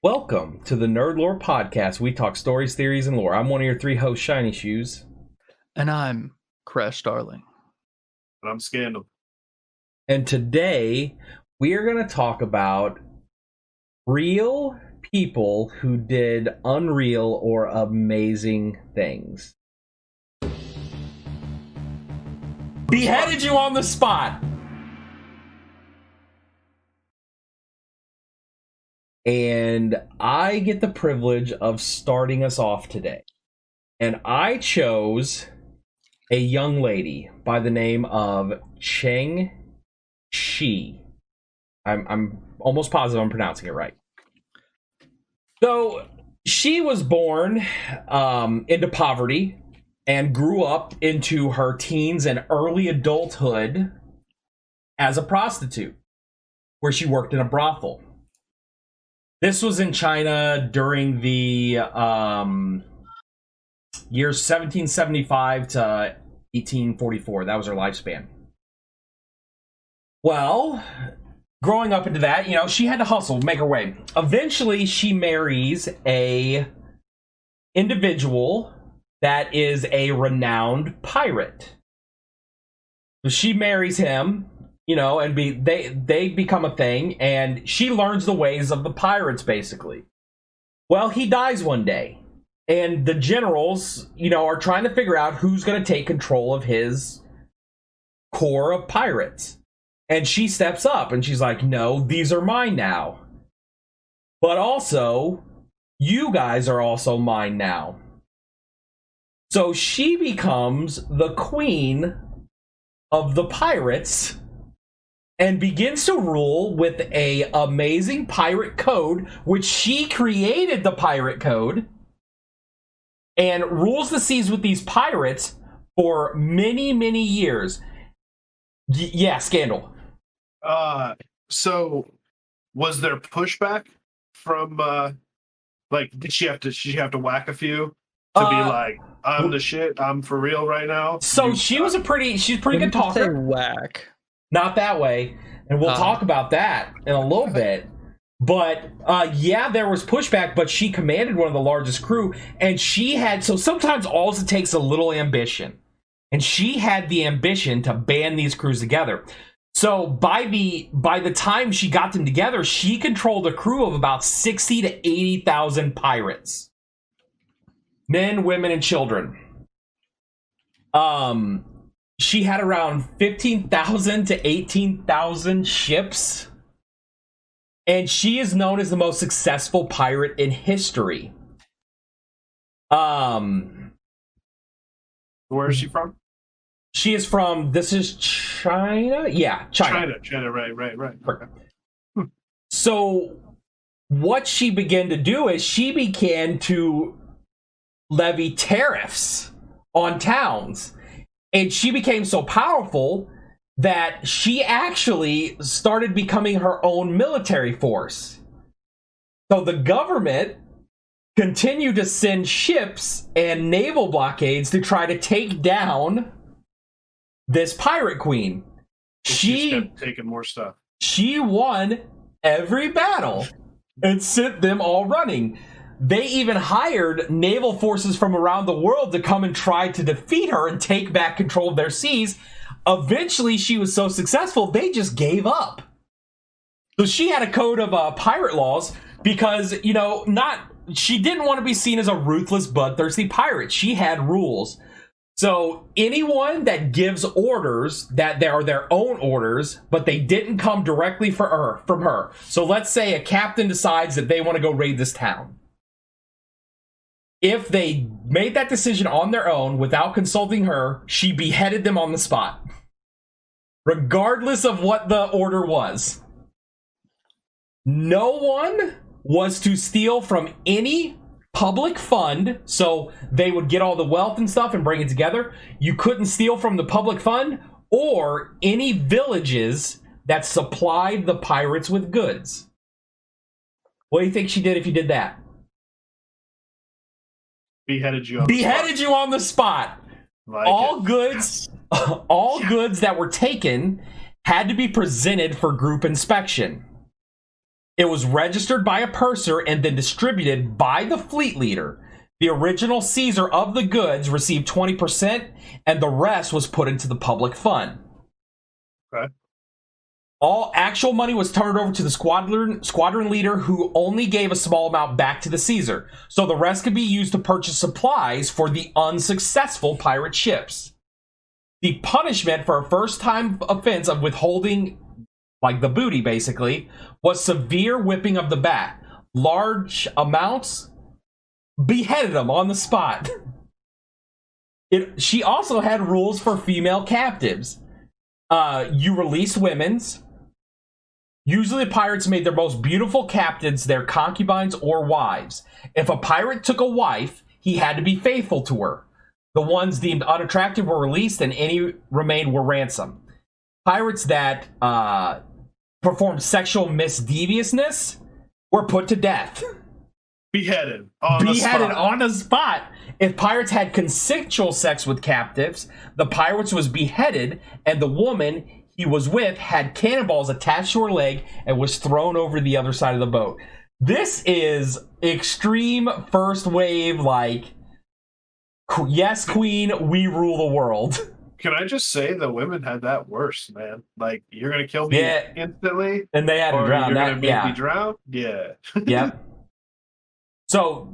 Welcome to the NerdLore podcast. We talk stories, theories, and lore. I'm one of your three hosts, Shiny Shoes. And I'm Crash Darling. And I'm Skandle. And today, we are going to talk about real people who did unreal or amazing things. Beheaded you on the spot. And I get the privilege of starting us off today. And I chose a young lady by the name of Ching Shih. I'm almost positive I'm pronouncing it right. So she was born into poverty and grew up into her teens and early adulthood as a prostitute, where she worked in a brothel. This was in China during the years 1775 to 1844. That was her lifespan. Well, growing up into that, she had to hustle, make her way. Eventually, she marries a individual that is a renowned pirate. So she marries him. And they become a thing, and she learns the ways of the pirates, basically. Well, he dies one day, and the generals, are trying to figure out who's going to take control of his corps of pirates. And she steps up, and she's like, no, these are mine now. But also, you guys are also mine now. So she becomes the queen of the pirates and begins to rule with a amazing pirate code, which she created the pirate code, and rules the seas with these pirates for many, many years. Yeah, Skandle. So was there pushback from did she have to whack a few to be like, I'm the shit, I'm for real right now? So she's a pretty good talker. Say whack. Not that way, and we'll talk about that in a little bit. But there was pushback, but she commanded one of the largest crew, and she had, so sometimes all it takes a little ambition, and she had the ambition to band these crews together. So by the time she got them together, she controlled a crew of about 60 to 80,000 pirates, men, women, and children. She had around 15,000 to 18,000 ships. And she is known as the most successful pirate in history. Where is she from? She is from, this is China? Yeah, China. China, right. Okay. So what she began to do is she began to levy tariffs on towns. And she became so powerful that she actually started becoming her own military force. So the government continued to send ships and naval blockades to try to take down this pirate queen. She kept taking more stuff. She won every battle and sent them all running. They even hired naval forces from around the world to come and try to defeat her and take back control of their seas. Eventually, she was so successful, they just gave up. So she had a code of pirate laws because, she didn't want to be seen as a ruthless, bloodthirsty pirate. She had rules. So anyone that gives orders that they are their own orders, but they didn't come directly from her. So let's say a captain decides that they want to go raid this town. If they made that decision on their own without consulting her, she beheaded them on the spot, regardless of what the order was. No one was to steal from any public fund, so they would get all the wealth and stuff and bring it together. You couldn't steal from the public fund or any villages that supplied the pirates with goods. What do you think she did if you did that? Beheaded you on the spot. Like all it. Goods goods that were taken had to be presented for group inspection. It was registered by a purser and then distributed by the fleet leader. The original seizer of the goods received 20%, and the rest was put into the public fund. Okay. All actual money was turned over to the squadron leader, who only gave a small amount back to the seizer. So the rest could be used to purchase supplies for the unsuccessful pirate ships. The punishment for a first-time offense of withholding, like the booty basically, was severe whipping of the back. Large amounts, beheaded them on the spot. She also had rules for female captives. You released women's. Usually pirates made their most beautiful captives their concubines or wives. If a pirate took a wife, he had to be faithful to her. The ones deemed unattractive were released, and any remained were ransomed. Pirates that performed sexual misdeviousness were put to death. Beheaded on the spot. If pirates had consensual sex with captives, the pirates was beheaded, and the woman he was with had cannonballs attached to her leg and was thrown over the other side of the boat. This is extreme first wave, like, yes, queen, we rule the world. Can I just say the women had that worse, man? Like, you're gonna kill me instantly, and they had to drown. You're gonna make me drown. Yeah. Yep. So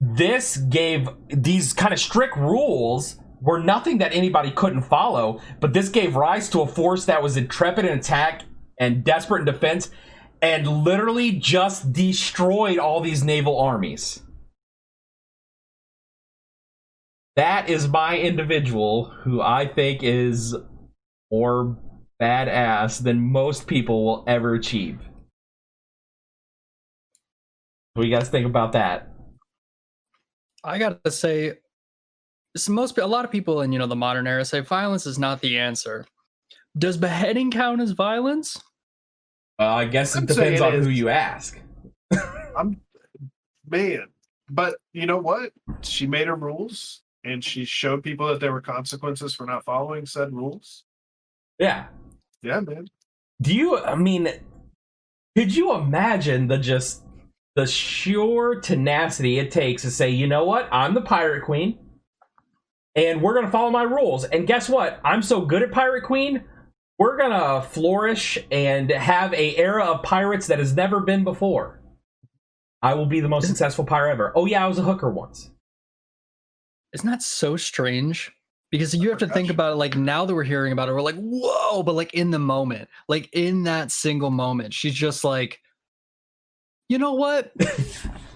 this gave these kind of strict rules were nothing that anybody couldn't follow, but this gave rise to a force that was intrepid in attack and desperate in defense, and literally just destroyed all these naval armies. That is my individual, who I think is more badass than most people will ever achieve. What do you guys think about that? I gotta say, a lot of people in the modern era say violence is not the answer. Does beheading count as violence? I guess it depends on who you ask. But you know what? She made her rules, and she showed people that there were consequences for not following said rules. Yeah. Yeah, man. Could you imagine the sheer tenacity it takes to say, you know what? I'm the pirate queen, and we're going to follow my rules. And guess what? I'm so good at Pirate Queen, we're going to flourish and have an era of pirates that has never been before. I will be the most successful pirate ever. Oh, yeah, I was a hooker once. Isn't that so strange? Because you have to think about it, like, now that we're hearing about it, we're like, whoa, but like in the moment, like in that single moment, she's just like, you know what?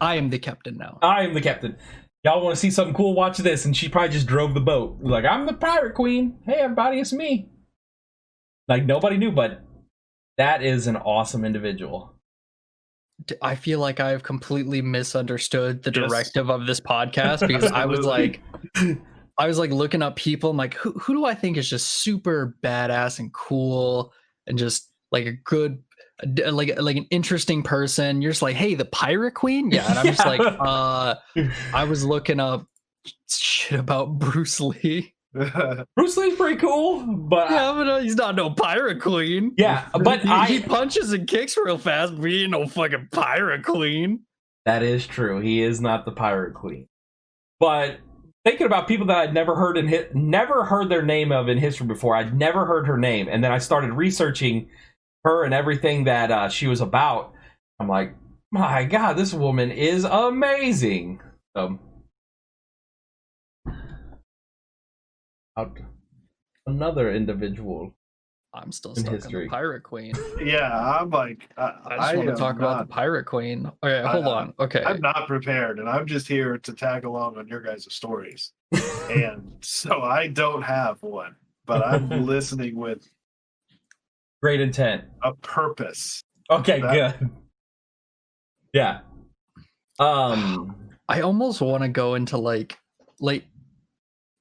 I am the captain now. I am the captain. Y'all want to see something cool? Watch this. And she probably just drove the boat. Like, I'm the pirate queen. Hey, everybody, it's me. Like, nobody knew, but that is an awesome individual. I feel like I have completely misunderstood the directive of this podcast, because I was like looking up people. I'm like, who do I think is just super badass and cool and just like a good, like an interesting person? You're just like, hey, the pirate queen? Yeah. And I'm just like, I was looking up shit about Bruce Lee. Bruce Lee's pretty cool, but he's not no pirate queen. Yeah, but he punches and kicks real fast, but he ain't no fucking pirate queen. That is true. He is not the pirate queen. But thinking about people that I'd never heard their name of in history before, I'd never heard her name, and then I started researching her and everything that she was about. I'm like, my God, this woman is amazing. Another individual. I'm still stuck on the pirate queen. Yeah, I'm like, I just want to talk about the pirate queen. Okay, hold on. Okay, I'm not prepared, and I'm just here to tag along on your guys' stories. And so I don't have one, but I'm listening with great intent, a purpose. Okay, good. Yeah. I almost want to go into like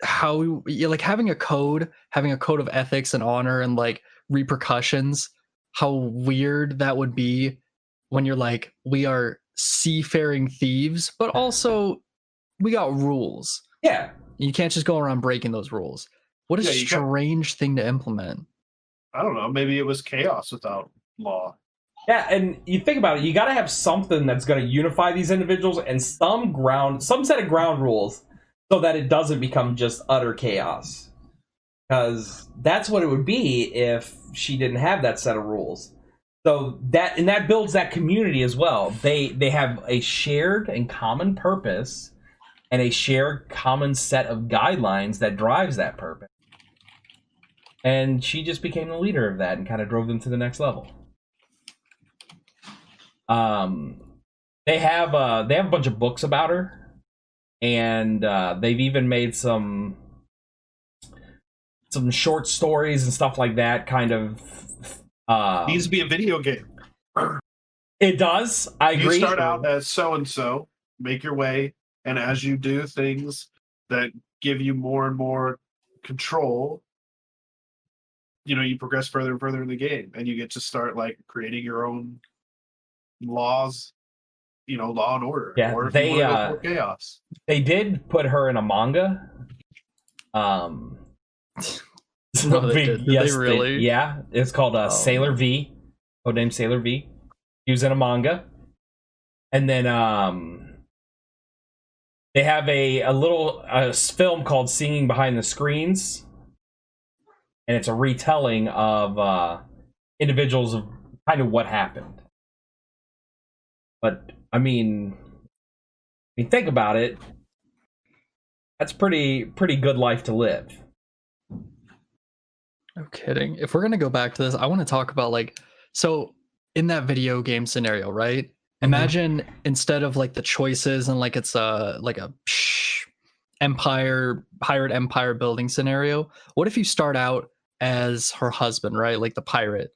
how, like, having a code of ethics and honor and like repercussions, how weird that would be when you're like, we are seafaring thieves, but also we got rules. Yeah. You can't just go around breaking those rules. What a strange thing to implement. I don't know. Maybe it was chaos without law. Yeah, and you think about it, you got to have something that's going to unify these individuals and some set of ground rules so that it doesn't become just utter chaos. Because that's what it would be if she didn't have that set of rules. So that builds that community as well. They have a shared and common purpose and a shared common set of guidelines that drives that purpose. And she just became the leader of that and kind of drove them to the next level. They have a bunch of books about her, and they've even made some short stories and stuff like that. Kind of needs to be a video game. It does. I agree. You start out as so and so, make your way, and as you do things that give you more and more control, you progress further and further in the game, and you get to start like creating your own laws, law and order. Yeah, or if they you want to go for chaos. They did put her in a manga. No, they did. Did they really? Yeah, it's called Sailor V. Codename Sailor V. He was in a manga, and then they have a little film called Singing Behind the Screens, and it's a retelling of individuals of kind of what happened. But I mean, think about it. That's pretty good life to live. No kidding. If we're gonna go back to this, I want to talk about so in that video game scenario, right? Imagine instead of like the choices and like it's a pirate empire building scenario. What if you start out as her husband, right? Like the pirate.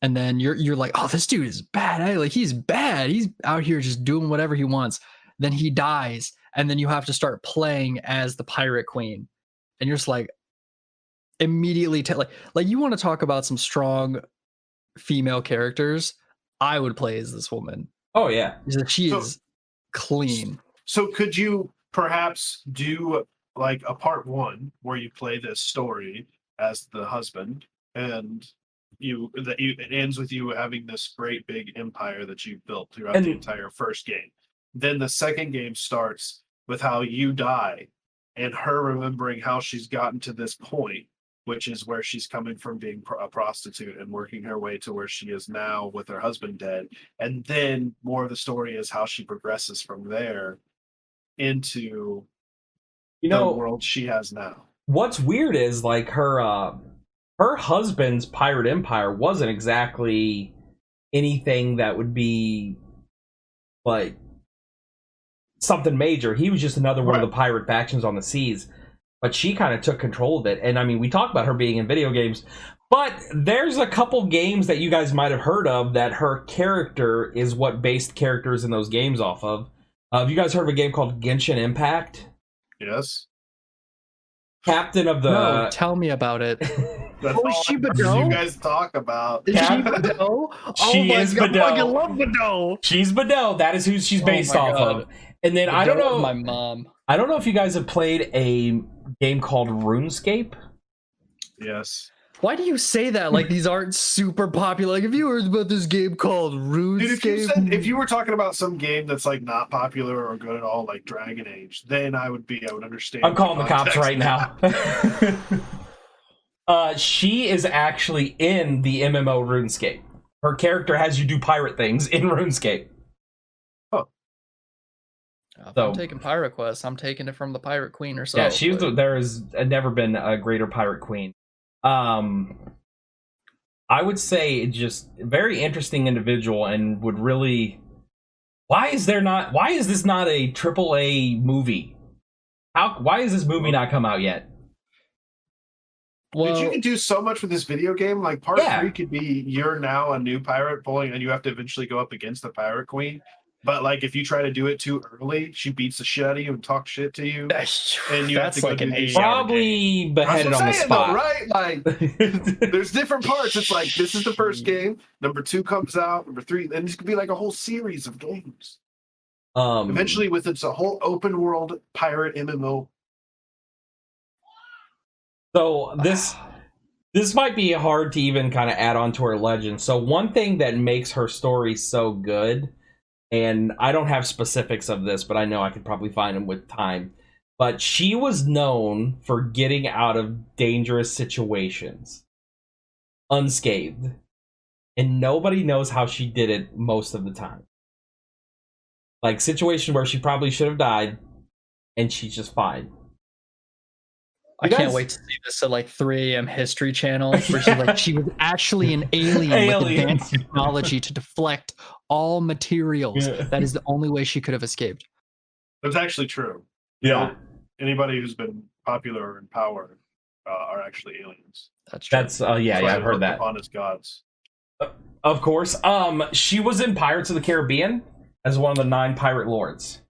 And then you're like, oh, this dude is bad. Eh? Like he's bad. He's out here just doing whatever he wants. Then he dies, and then you have to start playing as the pirate queen, and you're just like immediately like you want to talk about some strong female characters. I would play as this woman. Oh yeah, she is clean. So could you perhaps do like a part 1 where you play this story as the husband and it ends with you having this great big empire that you've built throughout the entire first game. Then the second game starts with how you die and her remembering how she's gotten to this point, which is where she's coming from being a prostitute and working her way to where she is now with her husband dead. And then more of the story is how she progresses from there into the world she has now. What's weird is like her husband's pirate empire wasn't exactly anything that would be like something major. He was just another one of the pirate factions on the seas. But she kind of took control of it. And I mean, we talk about her being in video games, but there's a couple games that you guys might have heard of that her character is what based characters in those games off of. Have you guys heard of a game called Genshin Impact? Yes. Captain of the... No, tell me about it. That's all she Badou? You guys talk about. Is she Badou? She is Badou. I love Badou. She's Badou. That is who she's based off of. And then I don't know... My mom. I don't know if you guys have played a game called RuneScape. Yes. Why do you say that like these aren't super popular? Like, have you heard about this game called RuneScape? Dude, if you were talking about some game that's like not popular or good at all, like Dragon Age, then I would understand. I'm calling the cops right now. She is actually in the MMO RuneScape. Her character has you do pirate things in RuneScape. If I'm taking pirate quests, I'm taking it from the pirate queen herself. Yeah, there has never been a greater pirate queen. I would say just a very interesting individual and would really... Why is this not a AAA movie? Why is this movie not come out yet? Well, you can do so much with this video game. Like part 3 could be you're now a new pirate pulling, and you have to eventually go up against the pirate queen. But like, if you try to do it too early, she beats the shit out of you and talks shit to you, and you have to go probably beheaded on the spot, though, right? Like, there's different parts. It's like this is the first game. Number 2 comes out. Number 3, and this could be like a whole series of games. Eventually, with it's a whole open world pirate MMO. So this This might be hard to even kind of add on to her legend. So one thing that makes her story so good, and I don't have specifics of this, but I know I could probably find them with time. But she was known for getting out of dangerous situations unscathed. And nobody knows how she did it most of the time. Like, situation where she probably should have died, and she's just fine. I can't wait to see this at like 3 a.m. History Channel, where she's like, she was actually an alien with advanced technology to deflect all materials. Yeah. That is the only way she could have escaped. That's actually true. Yeah. Anybody who's been popular in power are actually aliens. That's true. That's yeah, I've heard that. Upon as gods. Of course. She was in Pirates of the Caribbean as one of the 9 pirate lords.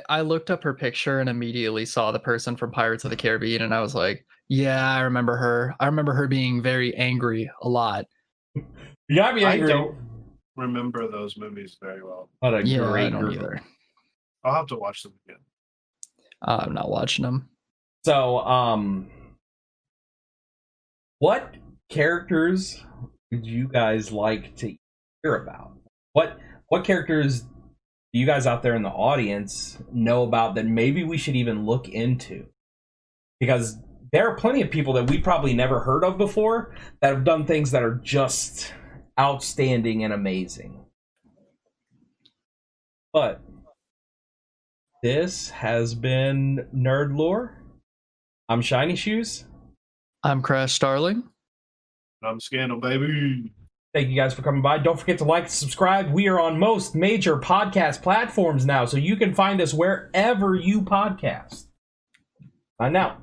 I looked up her picture and immediately saw the person from Pirates of the Caribbean, and I was like, yeah, I remember her. I remember her being very angry a lot. You gotta be angry. I don't remember those movies very well. What a yeah, great I don't group. Either. I'll have to watch them again. I'm not watching them. So, what characters would you guys like to hear about? What characters do you guys out there in the audience know about that maybe we should even look into? Because there are plenty of people that we probably never heard of before that have done things that are just outstanding and amazing. But this has been NerdLore. I'm Shiny Shoes. I'm Crash Starling. I'm Skandle, baby. Thank you guys for coming by. Don't forget to like and subscribe. We are on most major podcast platforms now, so you can find us wherever you podcast. Bye now.